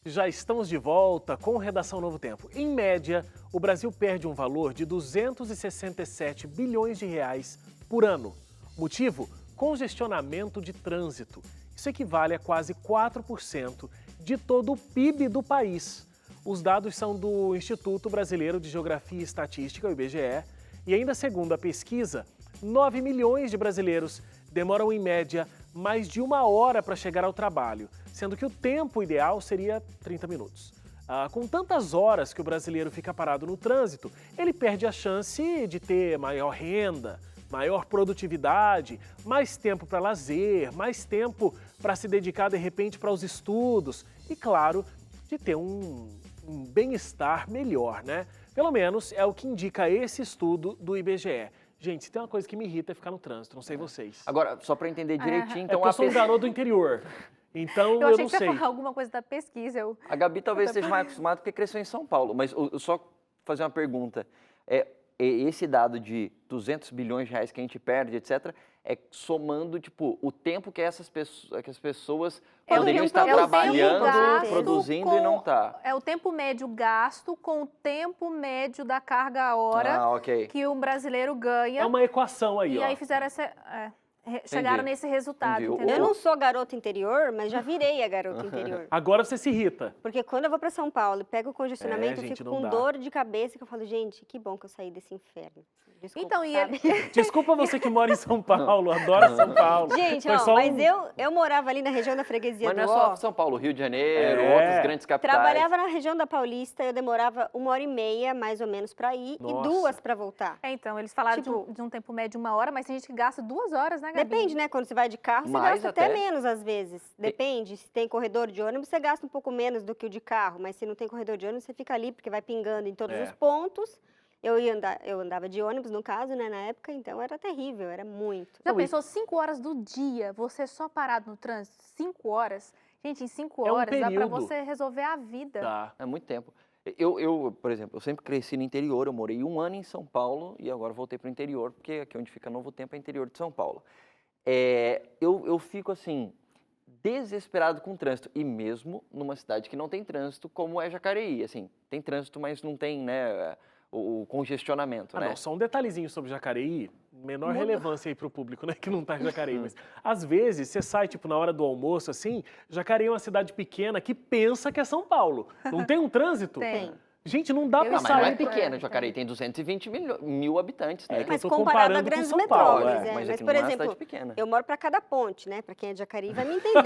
Já estamos de volta com Redação Novo Tempo. Em média, o Brasil perde um valor de 267 bilhões de reais por ano. Motivo? Congestionamento de trânsito. Isso equivale a quase 4% de todo o PIB do país. Os dados são do Instituto Brasileiro de Geografia e Estatística, o IBGE, e ainda segundo a pesquisa, 9 milhões de brasileiros demoram em média mais de 1 hora para chegar ao trabalho, sendo que o tempo ideal seria 30 minutos. Com tantas horas que o brasileiro fica parado no trânsito, ele perde a chance de ter maior renda, maior produtividade, mais tempo para lazer, mais tempo para se dedicar de repente para os estudos e, claro, de ter um bem-estar melhor, né? Pelo menos é o que indica esse estudo do IBGE. Gente, se tem uma coisa que me irrita é ficar no trânsito, não sei vocês. Agora, só para entender direitinho, então... Eu sou um garoto do interior, então eu achei não que você sei. ia falar alguma coisa da pesquisa. A Gabi talvez esteja mais acostumada porque cresceu em São Paulo, mas eu só fazer uma pergunta. Esse dado de 200 bilhões de reais que a gente perde, etc., é somando, tipo, o tempo que as pessoas poderiam estar trabalhando, produzindo e não tá. É o tempo médio gasto com o tempo médio da carga hora que o brasileiro ganha. É uma equação aí, E aí fizeram essa... chegaram nesse resultado, entendeu? Eu não sou garota interior, mas já virei a garota interior. Agora você se irrita. Porque quando eu vou para São Paulo e pego o congestionamento, eu gente, fico não com dá. dor de cabeça, que eu falo, gente, que bom que eu saí desse inferno. Desculpa, Então, Desculpa você que mora em São Paulo, adora São Paulo. Gente, Foi ó, só mas eu morava ali na região da freguesia Mas do não é só São Paulo, Rio de Janeiro, outras grandes capitais. Trabalhava na região da Paulista, eu demorava 1h30, mais ou menos, para ir e 2 para voltar. Então, eles falaram Tipo, de um tempo médio de 1 hora, mas tem gente que gasta 2 horas, né, Gabi? Depende, né? Quando você vai de carro, você Mais gasta até até. menos às vezes. Depende. Se tem corredor de ônibus, você gasta um pouco menos do que o de carro. Mas se não tem corredor de ônibus, você fica ali, porque vai pingando em todos os pontos. Eu andava de ônibus, no caso, né, na época, então era terrível, era muito. Já pensou 5 horas do dia, você só parado no trânsito? 5 horas? Gente, em 5 horas dá pra você resolver a vida. Tá. É muito tempo. Eu, por exemplo, eu sempre cresci no interior, eu morei 1 ano em São Paulo e agora voltei para o interior, porque aqui onde fica Novo Tempo é interior de São Paulo. Eu fico assim, desesperado com o trânsito, e mesmo numa cidade que não tem trânsito, como é Jacareí, assim, tem trânsito, mas não tem, né, o congestionamento, né? Não, só um detalhezinho sobre Jacareí, menor relevância aí pro público, né, que não tá em Jacareí, mas às vezes você sai, tipo, na hora do almoço, assim, Jacareí é uma cidade pequena que pensa que é São Paulo. Não tem um trânsito? Tem. Gente, não dá pra Mas não sair. é pequeno, Jacareí tem 220 mil habitantes, né? Mas tô comparado a comparando com grandes São Paulo, metrópoles, mas mas, aqui por não é uma exemplo, cidade pequena. eu moro para cada ponte, né? Para quem é de Jacareí vai me entender.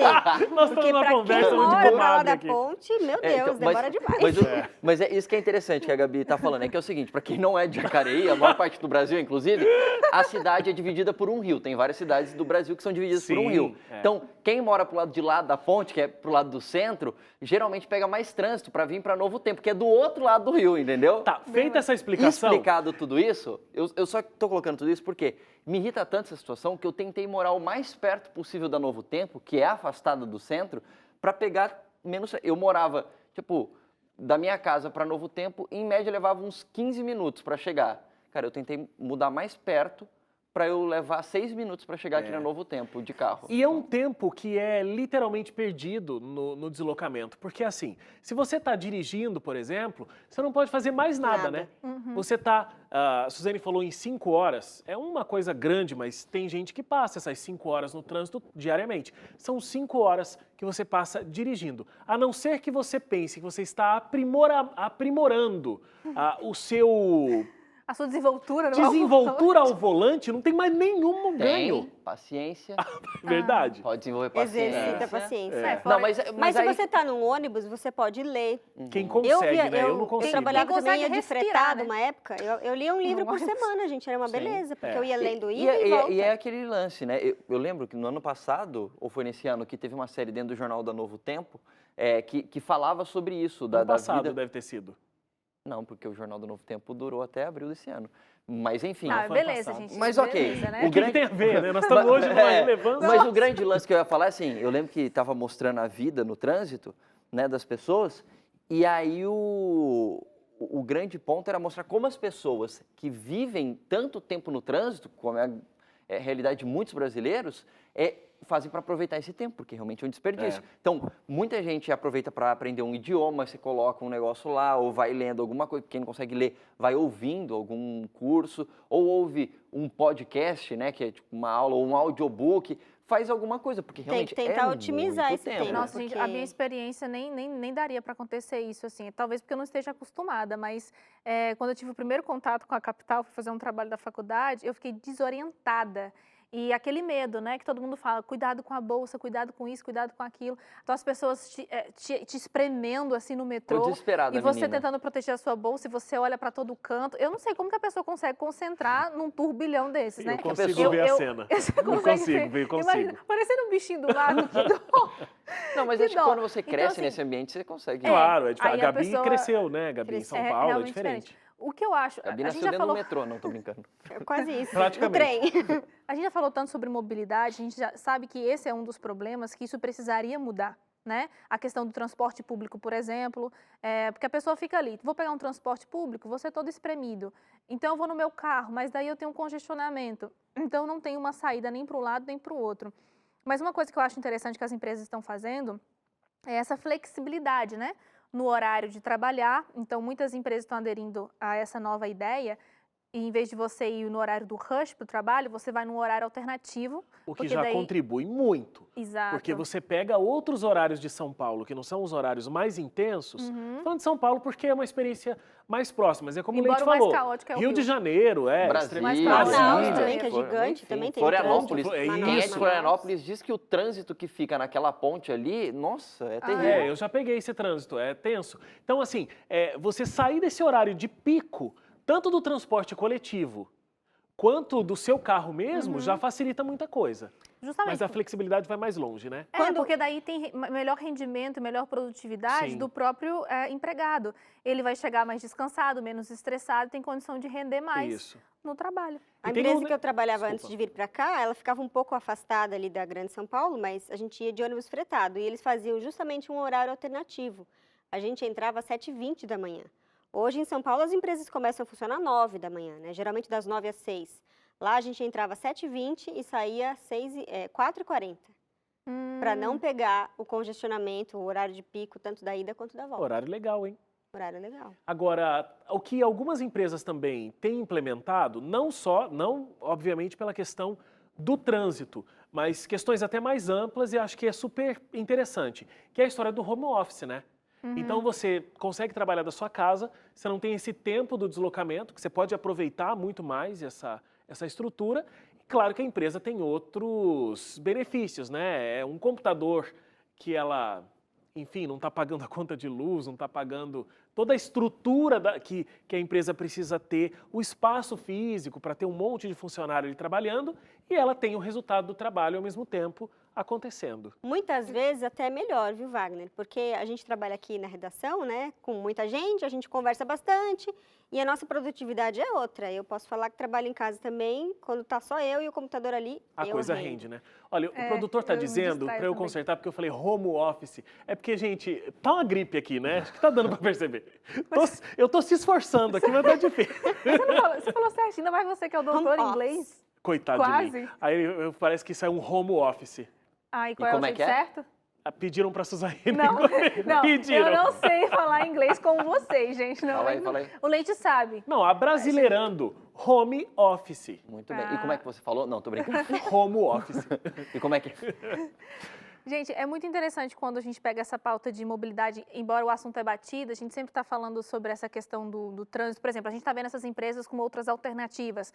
Nós Porque estamos numa para conversa quem muito mora pra lá comadre da aqui. ponte, meu Deus, Então, demora demais. Mas é isso que é interessante que a Gabi tá falando, é que é o seguinte, para quem não é de Jacareí, a maior parte do Brasil, inclusive, a cidade é dividida por um rio. Tem várias cidades do Brasil que são divididas por um rio. Então, quem mora pro lado de lá da ponte, que é pro lado do centro, geralmente pega mais trânsito para vir para Novo Tempo, que é do outro lado do rio, entendeu? Tá, feita essa explicação. Explicado tudo isso, eu só tô colocando tudo isso porque me irrita tanto essa situação que eu tentei morar o mais perto possível da Novo Tempo, que é afastada do centro, para pegar menos... Eu morava, tipo, da minha casa para Novo Tempo, em média levava uns 15 minutos para chegar. Cara, eu tentei mudar mais perto para eu levar 6 minutos para chegar aqui na Novo Tempo, de carro. E é um tempo que é literalmente perdido no deslocamento. Porque assim, se você está dirigindo, por exemplo, você não pode fazer mais nada, né? Você está, a Suzane falou em 5 horas, é uma coisa grande, mas tem gente que passa essas 5 horas no trânsito diariamente. São 5 horas que você passa dirigindo. A não ser que você pense que você está aprimorando o seu... A sua desenvoltura ao volante, não tem mais nenhum ganho. Paciência. Verdade. Pode desenvolver paciência. Exercita a paciência. Não, Mas se aí... você está num ônibus, você pode ler. Quem consegue, né? Eu não Eu consigo. trabalhava também de respirar, fretado né? uma época. Eu lia um livro por semana, gente. Era uma beleza, porque eu ia lendo ida e volta. E é aquele lance, né? Eu lembro que no ano passado, ou foi nesse ano, que teve uma série dentro do Jornal da Novo Tempo, que falava sobre isso. No passado vida... deve ter sido. Não, porque o Jornal do Novo Tempo durou até abril desse ano. Mas enfim. Beleza, gente. Mas ok. Beleza, né? O que tem a ver, né? Nós estamos hoje numa relevância. Mas o grande lance que eu ia falar é assim, eu lembro que estava mostrando a vida no trânsito, né, das pessoas, e aí o grande ponto era mostrar como as pessoas que vivem tanto tempo no trânsito, como é a realidade de muitos brasileiros, fazem para aproveitar esse tempo, porque realmente é um desperdício. Então, muita gente aproveita para aprender um idioma, você coloca um negócio lá, ou vai lendo alguma coisa, quem não consegue ler, vai ouvindo algum curso, ou ouve um podcast, né, que é tipo uma aula, ou um audiobook, faz alguma coisa, porque realmente tem que tentar otimizar muito esse tempo. tempo. Nossa, gente, a minha experiência nem daria para acontecer isso, assim. Talvez porque eu não esteja acostumada, mas quando eu tive o primeiro contato com a Capital, fui fazer um trabalho da faculdade, eu fiquei desorientada. E aquele medo, né, que todo mundo fala, cuidado com a bolsa, cuidado com isso, cuidado com aquilo. Então as pessoas te espremendo assim no metrô. Tô desesperada, e você menina. tentando proteger a sua bolsa e você olha para todo canto. Eu não sei como que a pessoa consegue concentrar num turbilhão desses, né? Eu consigo ver a cena. Não consigo ver, consigo. Imagina, parecendo um bichinho do mato, que dó. Não, mas Que acho que dó. quando você Então, cresce assim, nesse ambiente, você consegue. Claro, aí a a Gabi pessoa cresceu, né, Gabi? Em São Paulo é realmente diferente. O que eu acho, Gabi a nasceu gente já dentro falou, do metrô, não tô brincando. Quase isso. Praticamente. No trem. a gente já falou tanto sobre mobilidade, a gente já sabe que esse é um dos problemas, que isso precisaria mudar, né? A questão do transporte público, por exemplo, porque a pessoa fica ali, vou pegar um transporte público, vou ser todo espremido, então eu vou no meu carro, mas daí eu tenho um congestionamento, então não tem uma saída nem para um lado nem para o outro. Mas uma coisa que eu acho interessante que as empresas estão fazendo é essa flexibilidade, né? No horário de trabalhar, então muitas empresas estão aderindo a essa nova ideia, e em vez de você ir no horário do rush para o trabalho, você vai num horário alternativo. O que porque já daí... contribui muito. Exato. Porque você pega outros horários de São Paulo, que não são os horários mais intensos, falando de São Paulo porque é uma experiência mais próxima, mas é como Embora o Leite o mais falou, caótico é o Rio de Janeiro, Brasília, Mais Manaus Brasília. também, que é gigante, Enfim, também tem Florianópolis. trânsito. É Quem é isso. de Florianópolis diz que o trânsito que fica naquela ponte ali, nossa, é terrível. eu já peguei esse trânsito, é tenso. Então, assim, você sair desse horário de pico, tanto do transporte coletivo, quanto do seu carro mesmo, já facilita muita coisa. Justamente. Mas a flexibilidade vai mais longe, né? Porque daí tem melhor rendimento, melhor produtividade Sim. do próprio empregado. Ele vai chegar mais descansado, menos estressado, tem condição de render mais Isso. no trabalho. A E tem empresa um- que eu trabalhava Desculpa. antes de vir para cá, ela ficava um pouco afastada ali da Grande São Paulo, mas a gente ia de ônibus fretado e eles faziam justamente um horário alternativo. A gente entrava às 7h20 da manhã. Hoje em São Paulo as empresas começam a funcionar às 9 da manhã, né? Geralmente das 9 às 6. Lá a gente entrava às 7h20 e saía às 4h40. Para não pegar o congestionamento, o horário de pico, tanto da ida quanto da volta. Horário legal, hein? Horário legal. Agora, o que algumas empresas também têm implementado, não obviamente pela questão do trânsito, mas questões até mais amplas e acho que é super interessante, que é a história do home office, né? Então você consegue trabalhar da sua casa, você não tem esse tempo do deslocamento, que você pode aproveitar muito mais essa estrutura. E claro que a empresa tem outros benefícios, né? É um computador que ela, enfim, não está pagando a conta de luz, não está pagando toda a estrutura que a empresa precisa ter, o espaço físico para ter um monte de funcionário ali trabalhando, e ela tem o resultado do trabalho ao mesmo tempo acontecendo. Muitas vezes até é melhor, viu, Wagner? Porque a gente trabalha aqui na redação, né, com muita gente, a gente conversa bastante e a nossa produtividade é outra. Eu posso falar que trabalho em casa também, quando tá só eu e o computador ali, A eu coisa rendo. rende, né? Olha, o produtor está eu me dizendo distraio para eu também. consertar, porque eu falei home office. É porque, gente, tá uma gripe aqui, né? Acho que tá dando para perceber. Eu tô se esforçando aqui, mas tá difícil. Você falou certinho, ainda mais você que é o doutor Home em inglês. Coitado de mim. Quase. Aí parece que isso é um home office. E qual é o como é jeito que é? certo? Pediram para Suzane. Não, Pediram. eu não sei falar inglês como vocês, gente. Não, Fala aí. O Leite sabe. Não, abrasileirando, home office. Muito bem. E como é que você falou? Não, tô brincando. Home office. E como é que... Gente, é muito interessante quando a gente pega essa pauta de mobilidade, embora o assunto é batido, a gente sempre está falando sobre essa questão do trânsito. Por exemplo, a gente está vendo essas empresas com outras alternativas.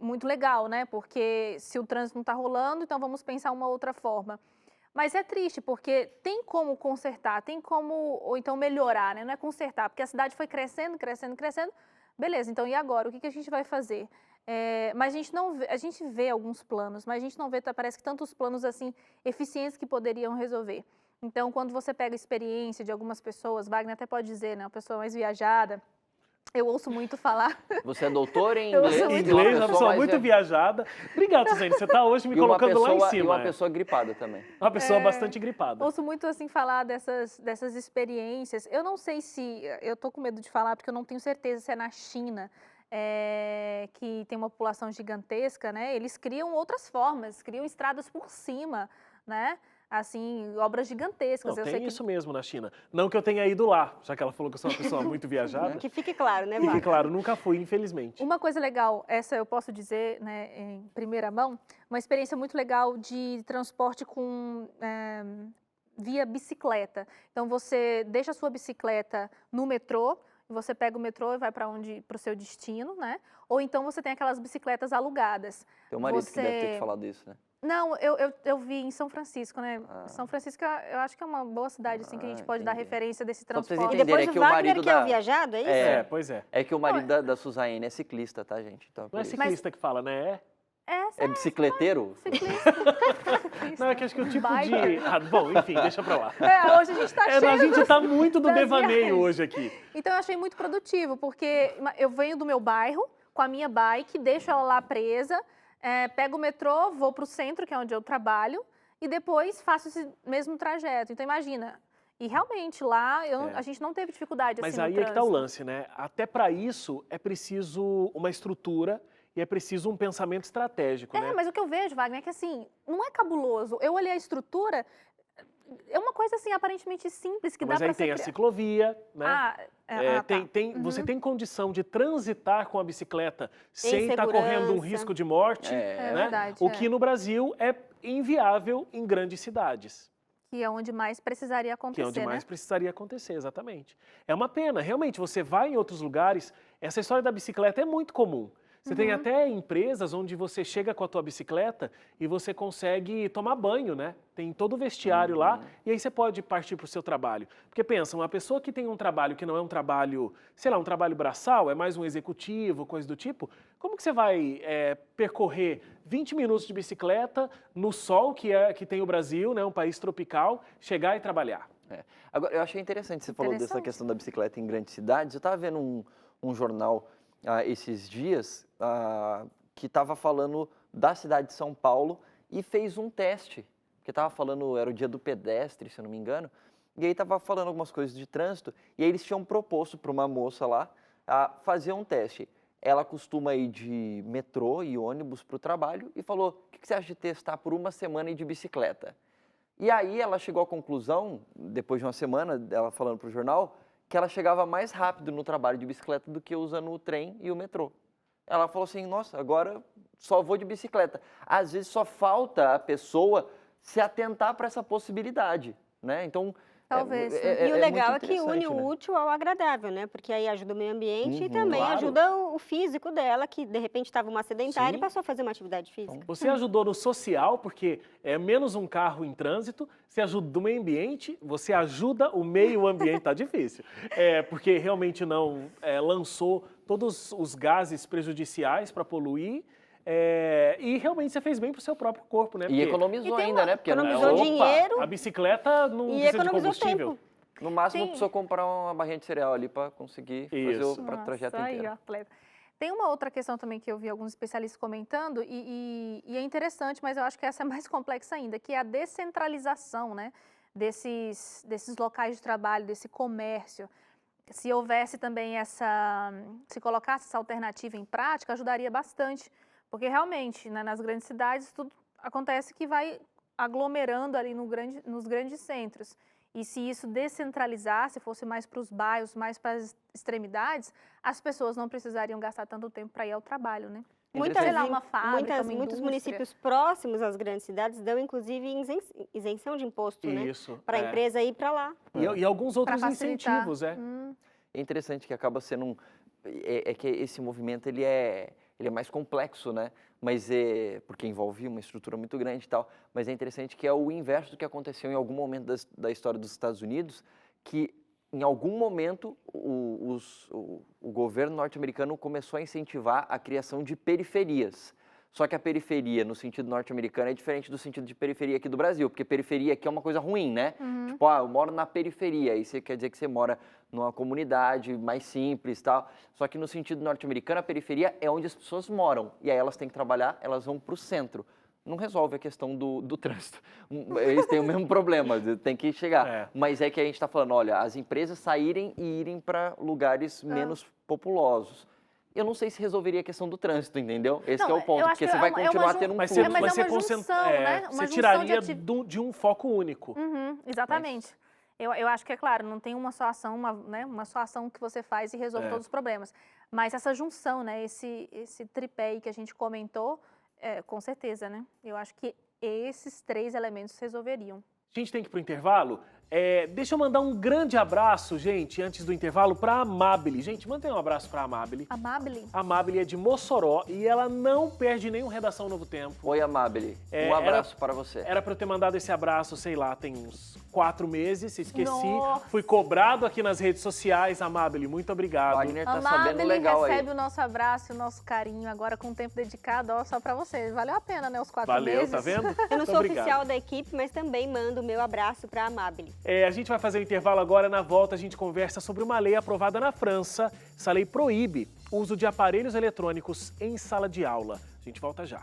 Muito legal, né? Porque se o trânsito não está rolando, então vamos pensar uma outra forma. Mas é triste, porque tem como consertar, tem como, ou então melhorar, né? Não é consertar, porque a cidade foi crescendo, crescendo, crescendo. Beleza, então e agora? O que a gente vai fazer? Mas a gente vê alguns planos, mas a gente não vê, parece que tantos planos assim eficientes que poderiam resolver. Então, quando você pega a experiência de algumas pessoas, Wagner até pode dizer, né, uma pessoa mais viajada, eu ouço muito falar. Você é doutor em Eu inglês? sou muito Inglês, uma pessoa mais muito viajada. Obrigado, Suzane, você tá hoje me colocando lá em E cima. uma pessoa gripada também. Uma pessoa bastante gripada. Ouço muito assim falar dessas experiências. Eu não sei se, eu tô com medo de falar porque eu não tenho certeza se é na China, que tem uma população gigantesca, né? Eles criam outras formas, criam estradas por cima, né? Assim, obras gigantescas. Não, Eu tem sei que isso mesmo na China. Não que eu tenha ido lá, já que ela falou que eu sou uma pessoa muito viajada. Que fique claro, né, Fique Wagner? claro, nunca fui, infelizmente. uma coisa legal, essa eu posso dizer, né, em primeira mão, uma experiência muito legal de transporte via bicicleta. Então você deixa a sua bicicleta no metrô, você pega o metrô e vai para o seu destino, né? Ou então você tem aquelas bicicletas alugadas. Teu marido que deve ter te falado isso, né? Não, eu vi em São Francisco, né? São Francisco, eu acho que é uma boa cidade, assim, que a gente pode dar entendi. referência desse Só pra vocês transporte. E depois entenderem, é o que o Wagner, marido que é o da- viajado, é isso? É, pois é. É que o marido da Suzane é ciclista, tá, gente? Então, por Não é isso. ciclista que fala, né? É bicicleteiro? Ciclista. Não, é que acho que o tipo Biker. de... Ah, bom, enfim, deixa pra lá. Hoje a gente tá cheio A gente tá muito do das devaneio viagens. hoje aqui. Então eu achei muito produtivo, porque eu venho do meu bairro com a minha bike, deixo ela lá presa, pego o metrô, vou para o centro, que é onde eu trabalho, e depois faço esse mesmo trajeto. Então imagina, e realmente lá a gente não teve dificuldade Mas assim aí no é que tá o trânsito. lance, né? Até pra isso é preciso uma estrutura e é preciso um pensamento estratégico, né? Mas o que eu vejo, Wagner, é que assim, não é cabuloso. Eu olhei a estrutura, é uma coisa assim aparentemente simples que Mas dá aí para tem a ciclovia, né? Você tem condição de transitar com a bicicleta sem estar correndo um segurança. risco de morte, É né? verdade, O que no Brasil é inviável em grandes cidades, que é onde mais precisaria que acontecer, é onde né? mais precisaria acontecer, exatamente. É uma pena, realmente, você vai em outros lugares, essa história da bicicleta é muito comum. Você tem até empresas onde você chega com a tua bicicleta e você consegue tomar banho, né? Tem todo o vestiário lá e aí você pode partir para o seu trabalho. Porque pensa, uma pessoa que tem um trabalho que não é um trabalho, sei lá, um trabalho braçal, é mais um executivo, coisa do tipo, como que você vai percorrer 20 minutos de bicicleta no sol que tem o Brasil, né? Um país tropical, chegar e trabalhar? Agora, eu achei interessante, você falou dessa Interessante. questão da bicicleta em grandes cidades. Eu estava vendo um jornal esses dias que estava falando da cidade de São Paulo e fez um teste, que estava falando, era o dia do pedestre, se eu não me engano, e aí estava falando algumas coisas de trânsito, e aí eles tinham proposto para uma moça lá fazer um teste. Ela costuma ir de metrô e ônibus para o trabalho e falou, o que você acha de testar por uma semana ir de bicicleta? E aí ela chegou à conclusão, depois de uma semana, ela falando para o jornal, que ela chegava mais rápido no trabalho de bicicleta do que usando o trem e o metrô. Ela falou assim, nossa, agora só vou de bicicleta. Às vezes só falta a pessoa se atentar para essa possibilidade, né? Então, Talvez. E o legal é muito que une o interessante, né? útil ao agradável, né? Porque aí ajuda o meio ambiente e Uhum, também claro. ajuda o físico dela, que de repente estava uma sedentária Sim. e passou a fazer uma atividade física. Você ajudou no social, porque é menos um carro em trânsito, você ajuda o meio ambiente, você ajuda o meio ambiente, tá difícil, porque realmente não lançou todos os gases prejudiciais para poluir, e realmente você fez bem pro seu próprio corpo, né? E economizou E tem ainda, uma- né? Porque economizou dinheiro. A bicicleta não E precisa de economizou combustível. tempo. no máximo Sim. precisou comprar uma barrinha de cereal ali para conseguir fazer Isso. o trajeto Nossa, aí, inteiro. ó, atleta. Tem uma outra questão também que eu vi alguns especialistas comentando, e é interessante, mas eu acho que essa é mais complexa ainda, que é a descentralização, né, desses locais de trabalho, desse comércio. Se houvesse também se colocasse essa alternativa em prática, ajudaria bastante, porque realmente, né, nas grandes cidades, tudo acontece que vai aglomerando ali nos grandes centros. E se isso descentralizasse, fosse mais para os bairros, mais para as extremidades, as pessoas não precisariam gastar tanto tempo para ir ao trabalho, né? Interessante. Sei lá, uma fábrica, uma Muitos indústria. municípios próximos às grandes cidades dão, inclusive, isenção de imposto, né? Isso. Para a empresa ir para lá. E alguns outros facilitar. incentivos, É interessante que acaba sendo que esse movimento ele é mais complexo, né? Mas porque envolve uma estrutura muito grande e tal. Mas é interessante que é o inverso do que aconteceu em algum momento da história dos Estados Unidos, que em algum momento o governo norte-americano começou a incentivar a criação de periferias. Só que a periferia, no sentido norte-americano, é diferente do sentido de periferia aqui do Brasil, porque periferia aqui é uma coisa ruim, né? Tipo, eu moro na periferia, isso quer dizer que você mora numa comunidade mais simples e tal. Só que no sentido norte-americano, a periferia é onde as pessoas moram, e aí elas têm que trabalhar, elas vão para o centro. Não resolve a questão do trânsito. Eles têm o mesmo problema, tem que chegar. Mas é que a gente está falando, olha, as empresas saírem e irem para lugares menos populosos. eu não sei se resolveria a questão do trânsito, entendeu? Esse Não, que é o eu ponto, acho porque que você vai é uma continuar jun- tendo um Mas fluxo. você, mas mas é uma você junção, né? Uma você junção tiraria de de um foco único. Exatamente. Eu acho que, é claro, não tem uma só ação, uma só ação que você faz e resolve todos os problemas. Mas essa junção, né, esse tripé aí que a gente comentou, com certeza, né? Eu acho que esses 3 elementos resolveriam. A gente tem que ir para o intervalo. Deixa eu mandar um grande abraço, gente, antes do intervalo, para a Amabile. Gente, mantém um abraço para a Amabile. Amabile? A Amabile é de Mossoró e ela não perde nenhum Redação Novo Tempo. Oi, Amabile. Um abraço para você. Era para eu ter mandado esse abraço, sei lá, tem uns 4 meses, esqueci. Nossa. Fui cobrado aqui nas redes sociais. Amabile, muito obrigado. Wagner tá sabendo Amabile legal recebe aí. o nosso abraço, o nosso carinho, agora com tempo dedicado, ó, só para você. Valeu a pena, né, os 4 Valeu, meses. tá vendo? Eu não Muito sou obrigado. oficial da equipe, mas também mando o meu abraço para a Amabile. A gente vai fazer o intervalo agora. Na volta a gente conversa sobre uma lei aprovada na França. Essa lei proíbe o uso de aparelhos eletrônicos em sala de aula. A gente volta já.